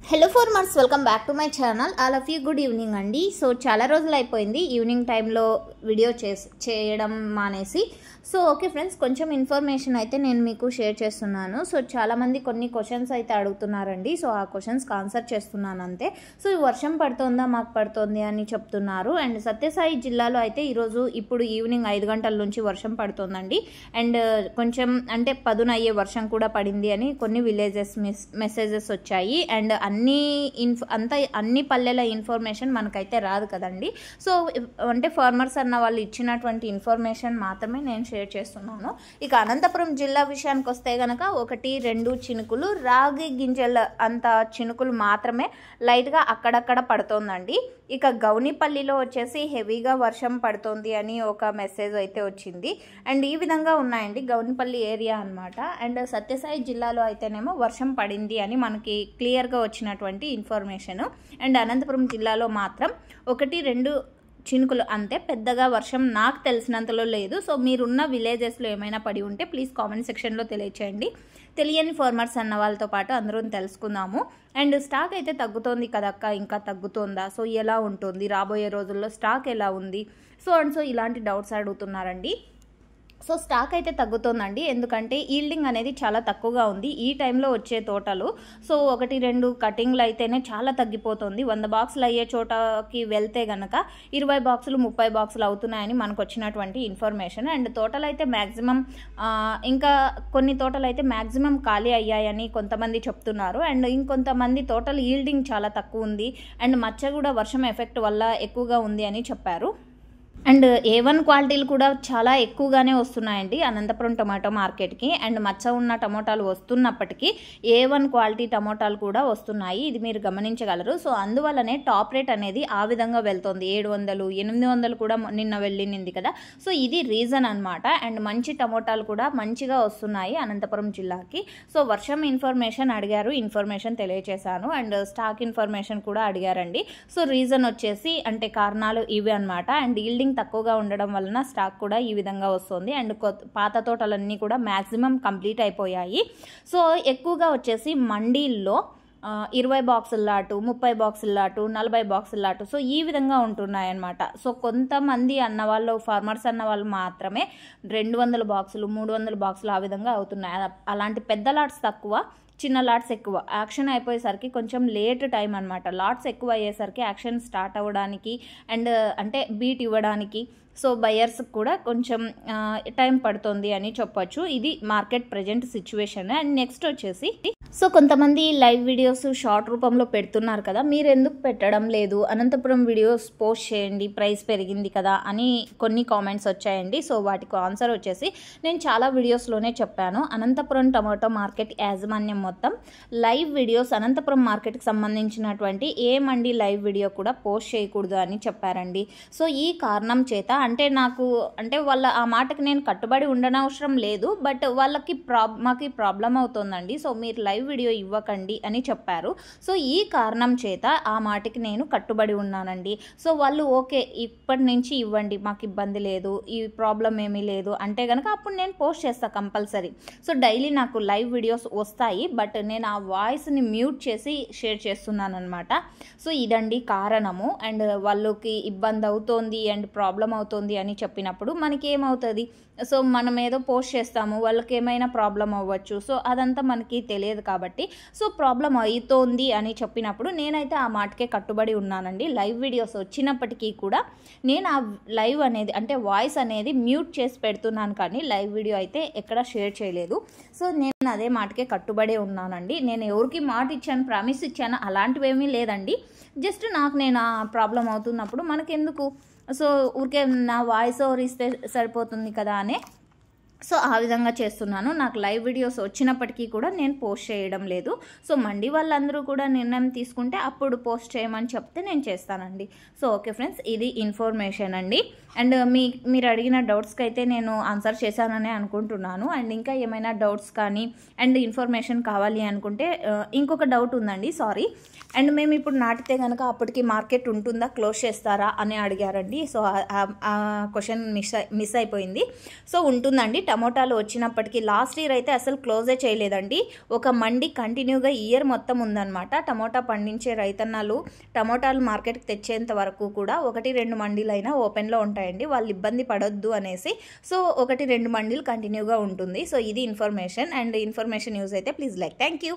Hello farmers, welcome back to my channel. All of you good evening అండి. So చాలా రోజులు అయిపోయింది evening టైంలో వీడియో చేయడం మానేసి. సో ఓకే ఫ్రెండ్స్, కొంచెం ఇన్ఫర్మేషన్ అయితే నేను మీకు షేర్ చేస్తున్నాను. సో చాలామంది కొన్ని క్వశ్చన్స్ అయితే అడుగుతున్నారండి. సో ఆ క్వశ్చన్స్కి ఆన్సర్ చేస్తున్నాను అంతే. సో వర్షం పడుతుందా, మాకు పడుతుంది అని చెప్తున్నారు. అండ్ సత్యసాయి జిల్లాలో అయితే ఈరోజు ఇప్పుడు ఈవినింగ్ 5 గంటల నుంచి వర్షం పడుతుందండి. అండ్ కొంచెం అంటే పదునయ్యే వర్షం కూడా పడింది అని కొన్ని విలేజెస్ మెసేజెస్ వచ్చాయి. అండ్ అన్ని పల్లెల ఇన్ఫర్మేషన్ మనకైతే రాదు కదండి. సో అంటే ఫార్మర్స్ అన్న వాళ్ళు ఇచ్చినటువంటి ఇన్ఫర్మేషన్ మాత్రమే నేను షేర్ చేస్తున్నాను. ఇక అనంతపురం జిల్లా విషయానికి వస్తే కనుక 1-2 చినుకులు, రాగి గింజల అంత చినుకులు మాత్రమే లైట్గా అక్కడక్కడ పడుతోందండి. ఇక గౌనిపల్లిలో వచ్చేసి హెవీగా వర్షం పడుతోంది అని ఒక మెసేజ్ అయితే వచ్చింది. అండ్ ఈ విధంగా ఉన్నాయండి గౌనిపల్లి ఏరియా అనమాట. అండ్ సత్యసాయి జిల్లాలో అయితేనేమో వర్షం పడింది అని మనకి క్లియర్గా వచ్చినటువంటి ఇన్ఫర్మేషన్. అండ్ అనంతపురం జిల్లాలో మాత్రం 1-2 చినుకులు అంతే, పెద్దగా వర్షం నాకు తెలిసినంతలో లేదు. సో మీరున్న విలేజెస్లో ఏమైనా పడి ఉంటే ప్లీజ్ కామెంట్ సెక్షన్లో తెలియచేయండి. తెలియని ఫార్మర్స్ అన్న వాళ్ళతో పాటు అందరూ తెలుసుకుందాము. అండ్ స్టాక్ అయితే తగ్గుతోంది కదక్క, ఇంకా తగ్గుతోందా, సో ఎలా ఉంటుంది, రాబోయే రోజుల్లో స్టాక్ ఎలా ఉంది, సో ఇలాంటి డౌట్స్ అడుగుతున్నారండి. సో స్టాక్ అయితే తగ్గుతుందండి, ఎందుకంటే ఈల్డింగ్ అనేది చాలా తక్కువగా ఉంది ఈ టైంలో వచ్చే తోటలు. సో 1-2 కటింగ్లు అయితేనే చాలా తగ్గిపోతుంది. 100 బాక్సులు అయ్యే చోటకి వెళ్తే గనక 20 బాక్సులు 30 బాక్సులు అవుతున్నాయని మనకు వచ్చినటువంటి ఇన్ఫర్మేషన్. అండ్ తోటలు అయితే మ్యాక్సిమం ఇంకా కొన్ని తోటలు అయితే మ్యాక్సిమం ఖాళీ అయ్యాయని కొంతమంది చెప్తున్నారు. అండ్ ఇంకొంతమంది తోటలు ఈల్డింగ్ చాలా తక్కువ ఉంది అండ్ మచ్చ కూడా వర్షం ఎఫెక్ట్ వల్ల ఎక్కువగా ఉంది అని చెప్పారు. అండ్ A1 క్వాలిటీలు కూడా చాలా ఎక్కువగానే వస్తున్నాయండి అనంతపురం టమాటో మార్కెట్కి. అండ్ మచ్చ ఉన్న టమోటాలు వస్తున్నప్పటికీ A1 క్వాలిటీ టమోటాలు కూడా వస్తున్నాయి, ఇది మీరు గమనించగలరు. సో అందువల్లనే టాప్ రేట్ అనేది ఆ విధంగా వెళ్తుంది. 700, 800 కూడా నిన్న వెళ్ళింది కదా. సో ఇది రీజన్ అనమాట. అండ్ మంచి టమోటాలు కూడా మంచిగా వస్తున్నాయి అనంతపురం జిల్లాకి. సో వర్షం ఇన్ఫర్మేషన్ అడిగారు, ఇన్ఫర్మేషన్ తెలియచేశాను. అండ్ స్టాక్ ఇన్ఫర్మేషన్ కూడా అడిగారండి. సో రీజన్ వచ్చేసి అంటే కారణాలు ఇవి అనమాట. అండ్ ఈల్డింగ్ తక్కువగా ఉండడం వలన స్టాక్ కూడా ఈ విధంగా వస్తుంది. అండ్ పాత తోటలన్నీ కూడా మ్యాక్సిమం కంప్లీట్ అయిపోయాయి. సో ఎక్కువగా వచ్చేసి మండీల్లో 20 బాక్సుల లాటు, 30 బాక్సుల లాటు, 40 బాక్సుల లాటు, సో ఈ విధంగా ఉంటున్నాయన్నమాట. సో కొంతమంది అన్నవాళ్ళు ఫార్మర్స్ అన్న వాళ్ళు మాత్రమే 200 బాక్సులు 300 బాక్సులు ఆ విధంగా అవుతున్నాయి. అలాంటి పెద్ద లాట్స్ తక్కువ, చిన్న లాట్స్ ఎక్కువ. యాక్షన్ అయిపోయేసరికి కొంచెం లేట్ టైం అనమాట. లాట్స్ ఎక్కువ అయ్యేసరికి యాక్షన్ స్టార్ట్ అవ్వడానికి అండ్ అంటే బీట్ ఇవ్వడానికి సో బయర్స్ కూడా కొంచెం టైం పడుతుంది అని చెప్పొచ్చు. ఇది market present situation. And next వచ్చేసి సో కొంతమంది లైవ్ వీడియోస్ షార్ట్ రూపంలో పెడుతున్నారు కదా, మీరు ఎందుకు పెట్టడం లేదు, అనంతపురం వీడియోస్ పోస్ట్ చేయండి, ప్రైస్ పెరిగింది కదా అని కొన్ని కామెంట్స్ వచ్చాయండి. సో వాటికి ఆన్సర్ వచ్చేసి నేను చాలా వీడియోస్లోనే చెప్పాను, అనంతపురం టమాటో మార్కెట్ యాజమాన్యం మొత్తం లైవ్ వీడియోస్ అనంతపురం మార్కెట్కి సంబంధించినటువంటి ఏ మండి లైవ్ వీడియో కూడా పోస్ట్ చేయకూడదు అని చెప్పారండి. సో ఈ కారణం చేత అంటే నాకు అంటే వాళ్ళ ఆ మాటకి నేను కట్టుబడి ఉండనవసరం లేదు, బట్ వాళ్ళకి మాకు ప్రాబ్లం అవుతుందండి. సో మీరు లైవ్ వీడియో ఇవ్వకండి అని చెప్పారు. సో ఈ కారణం చేత ఆ మాటకి నేను కట్టుబడి ఉన్నానండి. సో వాళ్ళు ఓకే ఇప్పటి నుంచి ఇవ్వండి, మాకు ఇబ్బంది లేదు, ఈ ప్రాబ్లం ఏమీ లేదు అంటే కనుక అప్పుడు నేను పోస్ట్ చేస్తాను కంపల్సరీ. సో డైలీ నాకు లైవ్ వీడియోస్ వస్తాయి, బట్ నేను ఆ వాయిస్ని మ్యూట్ చేసి షేర్ చేస్తున్నాను అనమాట. సో ఇదండి కారణము. అండ్ వాళ్ళకి ఇబ్బంది అవుతోంది అండ్ ప్రాబ్లం అవుతుంది అని చెప్పినప్పుడు మనకి ఏమవుతుంది, సో మనం ఏదో పోస్ట్ చేస్తాము, వాళ్ళకి ఏమైనా ప్రాబ్లం అవ్వచ్చు. సో అదంతా మనకి తెలియదు కాబట్టి సో ప్రాబ్లం అవుతోంది అని చెప్పినప్పుడు నేనైతే ఆ మాటకే కట్టుబడి ఉన్నానండి. లైవ్ వీడియోస్ వచ్చినప్పటికీ కూడా నేను ఆ లైవ్ అనేది అంటే వాయిస్ అనేది మ్యూట్ చేసి పెడుతున్నాను, కానీ లైవ్ వీడియో అయితే ఎక్కడ షేర్ చేయలేదు. సో నేను అదే మాటకే కట్టుబడి ఉన్నానండి. నేను ఎవరికి మాట ఇచ్చాను, ప్రామిస్ ఇచ్చాను అలాంటివేమీ లేదండి. జస్ట్ నాకు నేను ఆ ప్రాబ్లం అవుతున్నప్పుడు మనకెందుకు, సో ఊరికే నా వాయిస్ ఓవర్ ఇస్తే సరిపోతుంది కదా అనే సో ఆ విధంగా చేస్తున్నాను. నాకు లైవ్ వీడియోస్ వచ్చినప్పటికీ కూడా నేను పోస్ట్ చేయడం లేదు. సో మండి వాళ్ళందరూ కూడా నిర్ణయం తీసుకుంటే అప్పుడు పోస్ట్ చేయమని చెప్తే నేను చేస్తానండి. సో ఓకే ఫ్రెండ్స్, ఇది ఇన్ఫర్మేషన్ అండి. అండ్ మీరు అడిగిన డౌట్స్కి అయితే నేను ఆన్సర్ చేశానని అనుకుంటున్నాను. అండ్ ఇంకా ఏమైనా డౌట్స్ కానీ అండ్ ఇన్ఫర్మేషన్ కావాలి అనుకుంటే ఇంకొక డౌట్ ఉందండి, సారీ. అండ్ మేము ఇప్పుడు నాటితే కనుక అప్పటికి మార్కెట్ ఉంటుందా, క్లోజ్ చేస్తారా అని అడిగారండి. సో ఆ క్వశ్చన్ మిస్ అయిపోయింది. సో ఉంటుందండి, టమోటాలు వచ్చినప్పటికీ లాస్ట్ ఇయర్ అయితే అసలు క్లోజే చేయలేదండి. ఒక మండి కంటిన్యూగా ఇయర్ మొత్తం ఉందన్నమాట. టమోటా పండించే రైతన్నలు టమోటాలు మార్కెట్కి తెచ్చేంత వరకు కూడా 1-2 మండీలైనా ఓపెన్లో ఉంటాయండి, వాళ్ళు ఇబ్బంది పడొద్దు అనేసి. సో 1-2 మండీలు కంటిన్యూగా ఉంటుంది. సో ఇది ఇన్ఫర్మేషన్, అండ్ ఇన్ఫర్మేషన్ యూజ్ అయితే ప్లీజ్ లైక్. Thank you.